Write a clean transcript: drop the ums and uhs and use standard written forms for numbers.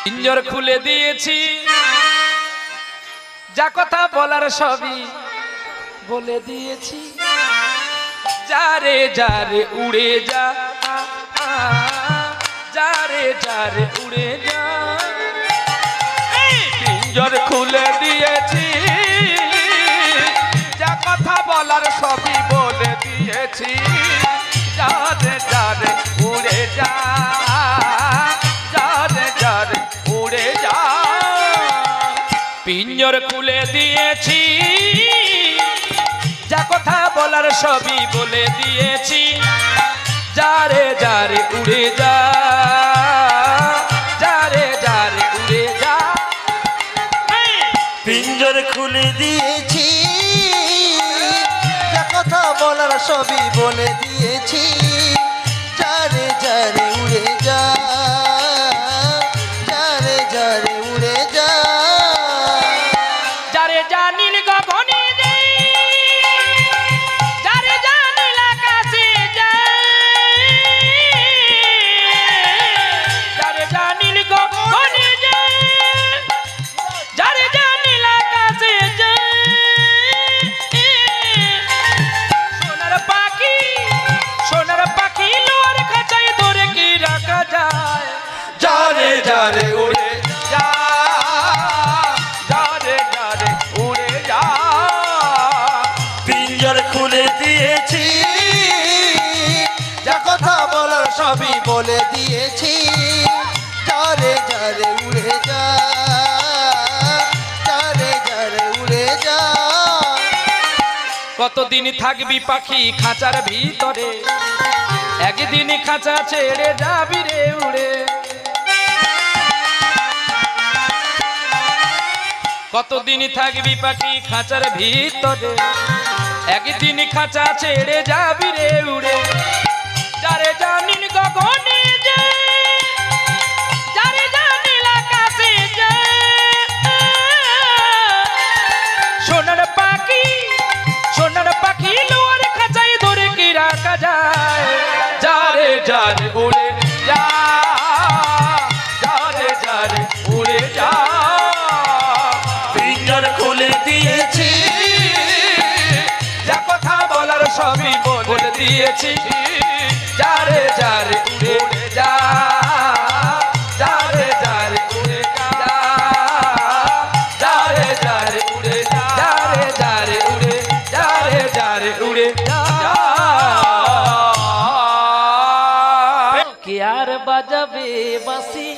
পিঞ্জর খুলে দিয়েছি, যা কথা বলার সবই বলে দিয়েছি। যারে যারে উড়ে যা, যারে যারে উড়ে যা। পিঞ্জর খুলে দিয়েছি, যা কথা বলার সবই বলে দিয়েছি। যারে যারে উড়ে যা, যারে যারে উড়ে যা। পিঞ্জর খুলে দিয়েছি, যা কথা বলার সবই বলে দিয়েছি। যারে যারে উড়ে যা, যারে যারে উড়ে যা। পিঞ্জর খুলে দিয়েছি, যা কথা বলার সবই বলে দিয়েছি। যারে যারে উড়ে যা, যারে যারে উড়ে যা। যারে জানিল গগনে যাই, যারে জানিল আকাশে যাই। যারে জানিল গগনে যাই, যারে জানিল আকাশে যাই। সোনার পাখি, সোনার পাখি লোয়ার খাঁচায় ধরে কি রাখা যায়। যারে যারে উড়ে যা, যারে যারে উড়ে যা। পিঞ্জর খুলে দিয়েছি, যা কথা বলার সবই বলে দিয়েছি। যারে যারে উড়ে যা, যারে যারে উড়ে যা। কতদিন থাকবি পাখি খাঁচার ভিতরে, একদিন খাঁচা ছেড়ে যাবি রে উড়ে। কতদিন থাকবি পাখি খাঁচার ভিতরে, একদিন খাঁচা ছেড়ে যাবি রে উড়ে। যারে জানিল গগনে যায়, যারে জানিল আকাশে যায়। সোনার পাখি, সোনার পাখি লোয়ার খাঁচায় ধরে কি রাখা যায়। যারে যারে উড়ে যা, যারে যারে উড়ে যা। পিঞ্জর খুলে দিয়েছি, যা কথা বলার সবই বলে দিয়েছি। যারে যারে উড়ে যা, যারে যারে উড়ে যা, যারে যারে উড়ে যা, যারে যারে উড়ে, যারে যারে উড়ে যা। কে আর বাজাবে বাঁশি